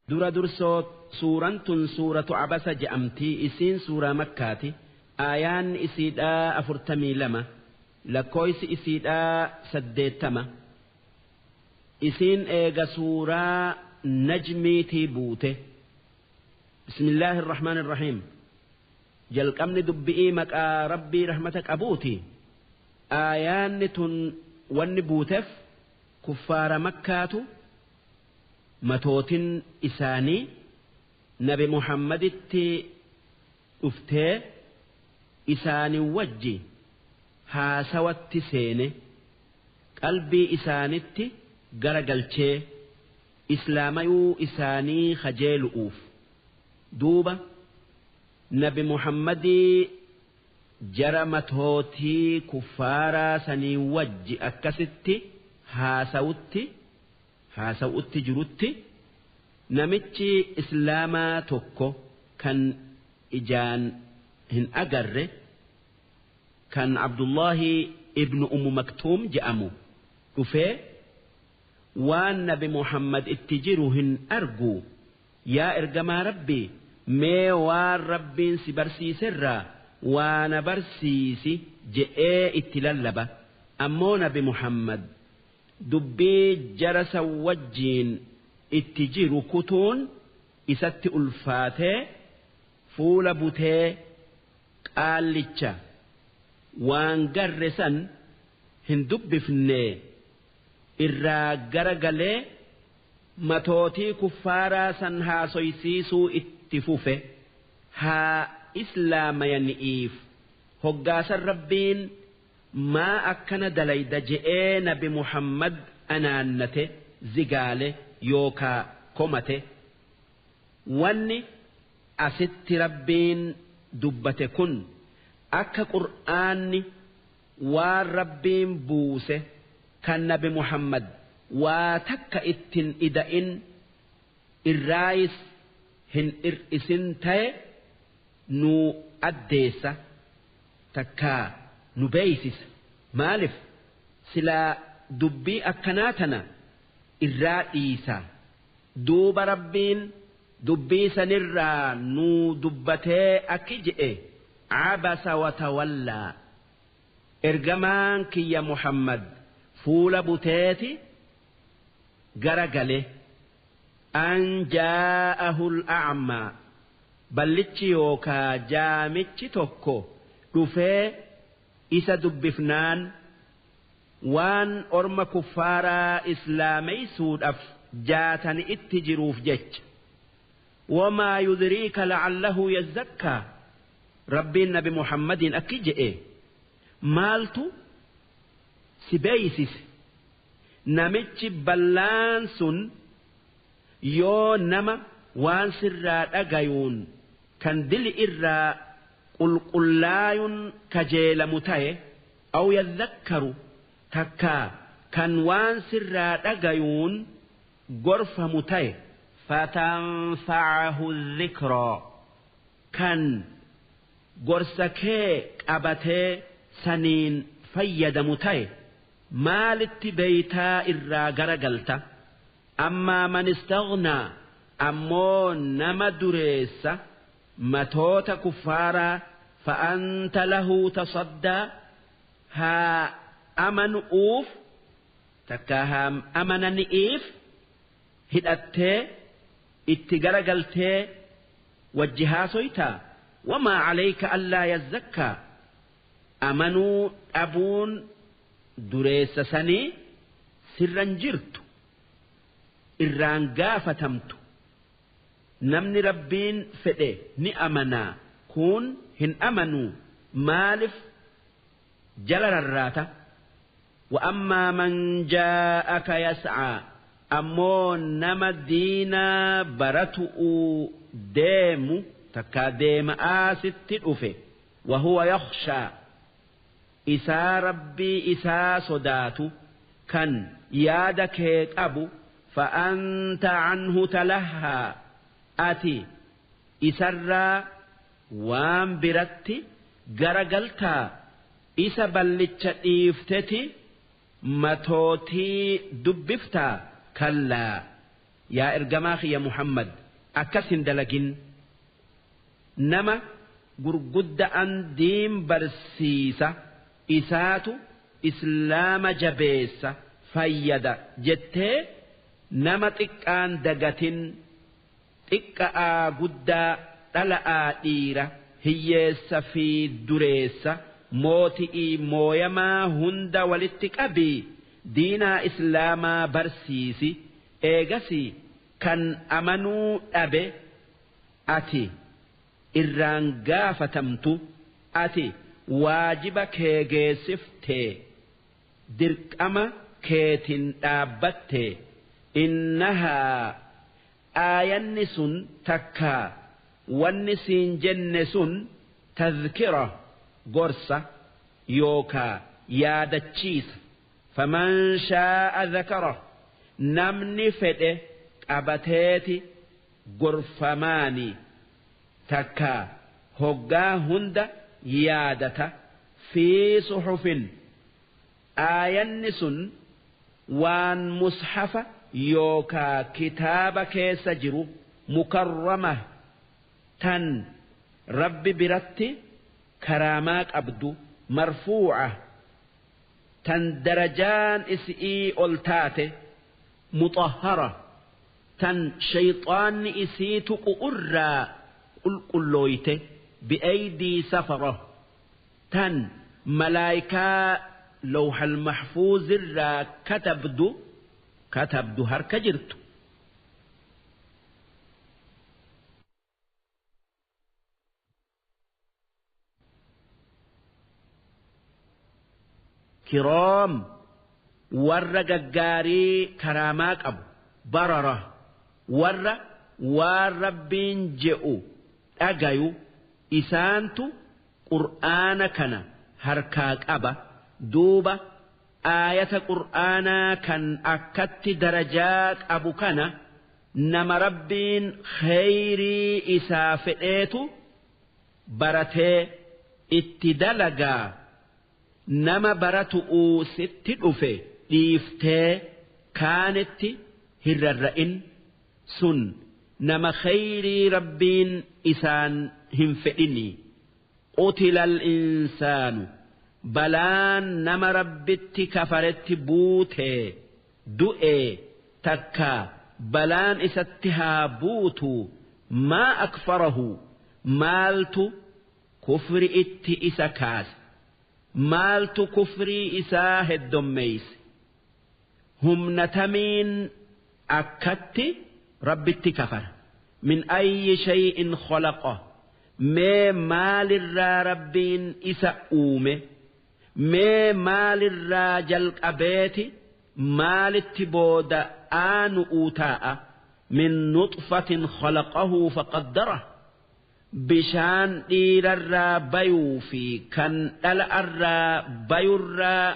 dura dursoo suuraan tun suuratu abasa je'amtii isiin suuraa makkaati aayaan isiidhaa 42 lakkooysi isiidhaa 80 isiin eega suuraa najmiitii buute bismillaahi irrahmaan irrahiim jalqabni dubbi'ii maqaa rabbii rahmata qabuuti aayaanni tun wanni buuteef kuffaara makkaatu matootin isaanii nabi muhammaditti dhuftee isaanii wajji haasawatti seene qalbii isaanitti garagalchee islaamayuu isaanii kajeelu'uuf duuba nabi muhammadii jara matootii kuffaaraa sanii wajji akkasitti haasawutti jirutti namichi islaamaa tokko kan ijaan hin agarre kan abdullahi ibnu ummu maktuum je'amu dhufee waan nabi muhammad itti jiru hin argu yaa ergamaa rabbii mee waan rabbiin si barsiiserraa waana barsiisi je'ee itti lallaba ammoo nabi muhammad dubbii jarasa wajjiin itti jiru kutuun isatti ulfaatee fuula butee qaallicha waan garre san hin dubbifne irraa garagalee matootii kuffaaraa san haasoysiisuu itti fufe haa islaamayani'iif hoggaasan rabbiin maa akkana dalayda je'ee nabi muhammad anaannate zigaale yookaa komate wanni asitti rabbiin dubbate kun akka qur'aanni waan rabbiin buuse kan nabi muhammad waa takka ittin ida'in irraayis hin ir'isin ta'e nu addeessa takkaa nu beeysisa maalif silaa dubbii akkanaa tana irraa dhiisa duuba rabbiin dubbii sanirraa nu dubbatee akki je'e abasa watawallaa ergamaan kiyya muhammad fuula buteeti garagale an jaa'ahul a'maa ballichi yookaa jaamichi tokko dhufee isa dubbifnaan waan orma kuffaaraa islaameysuudhaaf jaatani itti jiruuf jecha wamaa yudriika la'allahu yazzakkaa rabbiin nabi muhammadiin akki je'e maaltu si beeysise namichi ballaan sun yoo nama waan sirraa dhagayuun kan dili irraa qulqullaayun kajeelamu ta'e aw yazzakkaru takkaa kan waan sirraa dhagayuun gorfamu ta'e fatanfa'ahu dhikraa kan gorsa kee qabatee saniin fayyadamu ta'e maalitti beeytaa irraa garagalta ammaa man istaghnaa ammoo nama dureessa matoota kuffaaraa fa'anta lahu tasaddaa haa amanu'uuf takka haa amanani'iif hidhattee itti garagaltee wajji haasoytaa wamaa calayka allaa yazzakkaa amanuu dhabuun dureessa sanii sirran jirtu irraan gaafatamtu namni rabbiin fedhe ni amanaa kun hin amanuu maalif jala rarraata wa ammaa man jaa'aka yas'aa ammoo nama diinaa baratu'uu deemu takkaa deema'aa sitti dhufe wa huwa yakhshaa isaa rabbii isaa sodaatu kan yaada kee qabu fa'anta anhu talahhaa ati isarraa waan biratti garagaltaa isa ballicha dhiifteti matootii dubbiftaa kallaa yaa ergamaa kiyya Muhammad akkasin dalagin nama gurgudda'an diin barsiisa isaatu islaama jabeessa fayyada jettee nama xiqqaan dagatin xiqqa'aa guddaa dhala'aa dhiira hiyyeessa fi dureessa mooti'ii mooyamaa hunda walitti qabii diinaa islaamaa barsiisi eegasii kan amanuu dhabe ati irraan gaafatamtu ati waajiba kee geessiftee dirqama keetin dhaabbattee innahaa aayanni sun takkaa wanni siin jenne sun tadhkira gorsa yookaa yaadachiisa faman shaa'a dhakara namni fedhe qabateeti gorfamaani takkaa hoggaa hunda yaadata fi suhufin aayanni sun waan mushafa yookaa kitaaba keessa jiru mukarrama tan rabbi biratti karaamaa qabdu marfuu'a tan darajaan isii ol taate muxahhara tan shayxaanni isii tuqu irraa qulqullooyte bi'aydii safara tan malaayikaa lawhal mahfuuz irraa katabdu harka jirtu kiraam warra gaggaarii karaamaa qabu barara warra waan rabbiin je'u dhagayu isaantu qur'aana kana harkaa qaba duuba aayata qur'aanaa kan akkatti darajaa qabu kana nama rabbiin khayrii isaa fedheetu baratee itti dalagaa nama baratu'uu sitti dhufe dhiiftee kaanitti hirrarra'in sun nama khayrii rabbiin isaan hin fedhini qutilal insaanu balaan nama rabbitti kafaretti buutee du'ee takkaa balaan isatti haa buutu maa akfarahu maaltu kufri itti isa kaase maaltu kufrii isaa heddommeeyse humna tamiin akkatti rabbitti kafara min ayyi shay'in khalaqa mee maalirraa rabbiin isa uume mee maalirraa jalqabeeti maalitti booda aanu utaa'a min nutfatin khalaqahu faqaddara bishaan dhiirarraa bayuu fi kan dhala'arraa bayurraa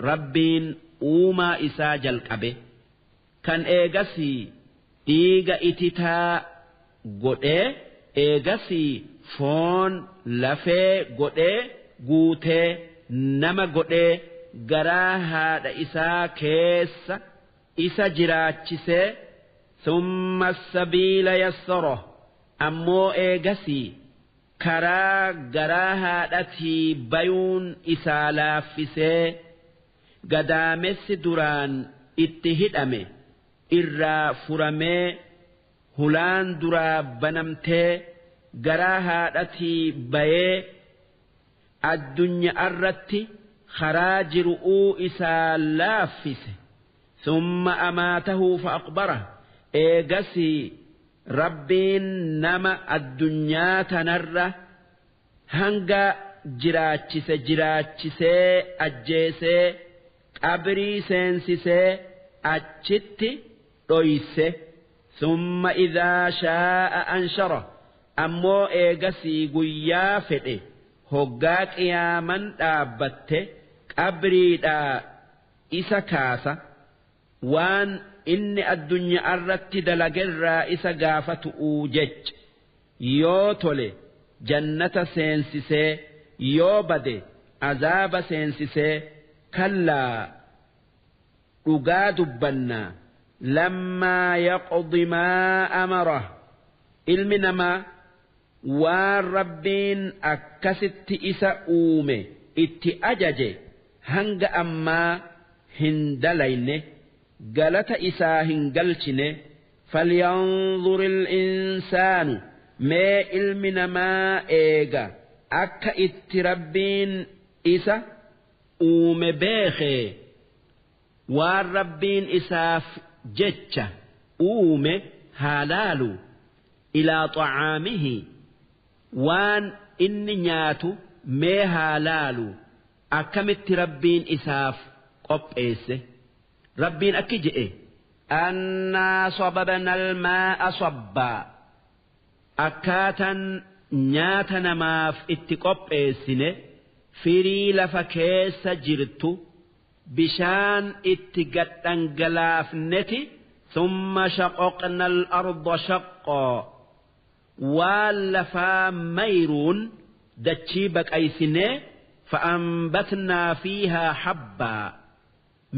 rabbiin uumaa isaa jalqabe kan eegasii dhiiga ititaa godhee eegasii foon lafee godhee guutee nama godhee garaa haadha isaa keessa isa jiraachisee summa sabiila yassara ammoo eegasii karaa garaa haadhatii bayuun isaa laaffisee gadaamessi duraan itti hidhame irraa furamee hulaan duraa banamtee garaa haadhatii bayee addunyaa irratti karaa jiru'uu isaa laaffise summa amaatahu fa'aqbara eegasii rabbiin nama addunyaa tanarra hanga jiraachisee ajjeesee qabrii seensisee achitti dhoyse summa idhaa shaa'a anshara ammoo eegasii guyyaa fedhe hoggaa qiyaaman dhaabbatte qabriidhaa isa kaasa waan inni addunyaa irratti dalagerraa isa gaafatu'uu jecha yoo tole jannata seensisee yoo bade azaaba seensisee kallaa dhugaa dubbannaa لما يقضي ما أمره المنما والربين أكست إسا أومي اتأجج هنگ أما هندلين قالت إسا هنگلشن فلينظر الإنسان ما المنما إيغا أكا اتربين إسا أومي بيخي والربين إساف جتشا أومي هالالو إلى طعامه وان إني نياتو مي هالالو أكمت ربين إساف قب إيسي ربين أكجئ أنا صببنا الماء صبا أكاتا نياتنا ماف اتقب إيسيني firii lafa keessa jirtu bishaan itti gadhangalaafneti thumma shaqaqna al-arda shaqqaa waan lafaa mayruun dachii baqaysinee fa'ambatnaa fiihaa habbaa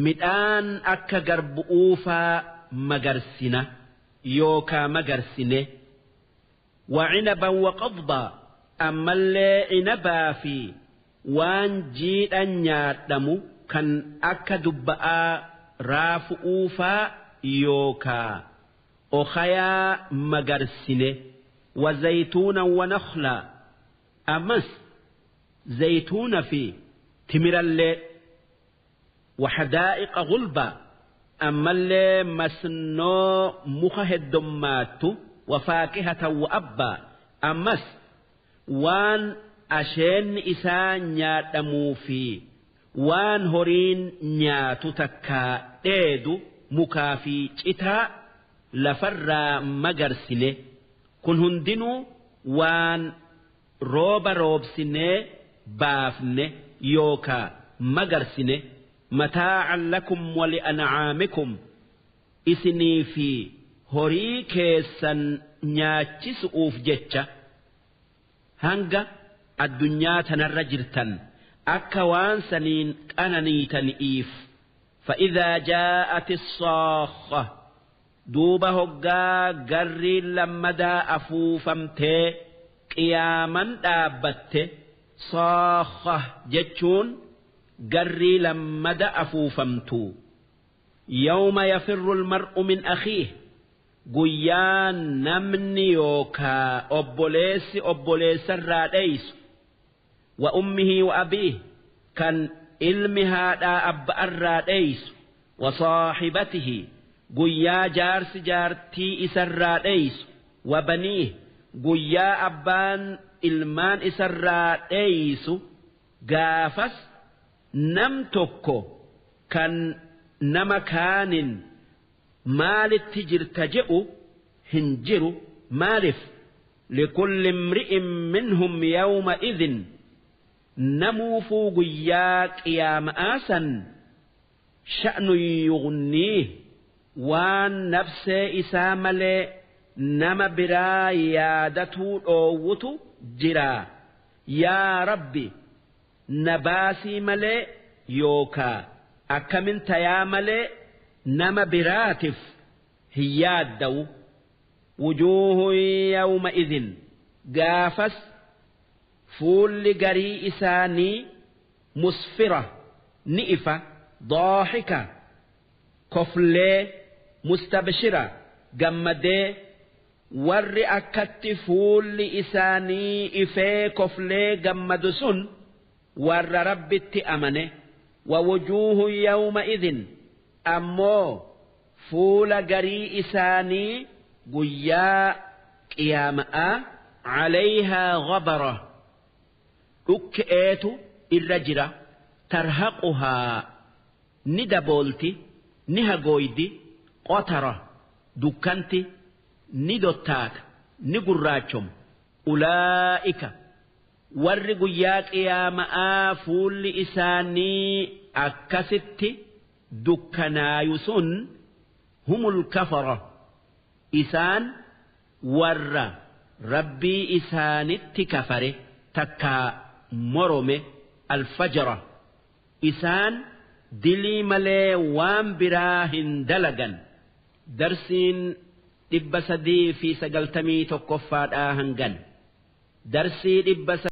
midhaan akka garbu'uufaa magarsina yookaa magarsine wa'inaban waqadbaa ammallee inabaa fi waan jiidhan nyaadhamu kan akka dubba'aa raafu'uufaa yookaa okhayaa magarsine wazaytuuna wanakhla ammas zaytuuna fi timirallee waxdaa'iqa gulba ammallee masnoo muka heddommaattu wafaakihatan wa'abbaa ammas waan asheenni isaa nyaadhamuu fi waan horiin nyaatu takkaa dheedu mukaa fi citaa lafarraa magarsine kun hundinuu waan rooba roobsinee baafne yookaa magarsine mataa'an lakum wa li'an'aamikum isinii fi horii keessan nyaachisuuf jecha hanga addunyaa tanarra jirtan akka waan saniin qananiitaniif فإذا جاءت الصاخة دوبا هقا قري لمدا أفوفمتي قياما دابت صاخة جتشون قري لمدا أفوفمتو يوم يفر المرء من أخيه قيان نمني يوكا أبوليس الراديس وأمه وأبيه كان ilmihaa dhaa abba irraa dheeysu wasaaxibatihi guyyaa jaarsi jaartii isarraa dheeysu wabaniih guyyaa abbaan ilmaan isarraa dheeysu gaafas nam tokko kan nama kaanin maalitti jirta je'u hin jiru maalif likulli imri'in minhum yawma idhin namuufuu guyyaa qiyaama'aa san sha'nu yughniih waan nafsee isaa malee nama biraa yaadatuu dhoowwutu jiraa yaa rabbi nabaasii malee yookaa akkamin tayaa malee nama biraatiif hin yaaddawu wujuuhun yawma idhin gaafas فول قري إساني مسفرة نئفة ضاحكة كفلة مستبشرة جمدة ور أكت فول إساني إفي كفلة جمدسون ور رب التأمنة ووجوه يومئذ أمو فول قري إساني قيا قيامة عليها غبرة ukkeetu irra jira tarhaquhaa ni daboolti ni hagooydi qotara dukkanti ni dottaata ni gurraachom ulaa'ika warri guyyaa qiyaama'aa fuulli isaanii akkasitti dukkanaayu sun humul kafara isaan warra rabbii isaanitti kafare takkaa morome alfajara isaan dilii malee waan biraa hin dalagan درسين dhibba sadii fi sagaltamii tokkoffaadhaa hangan darsii dhibba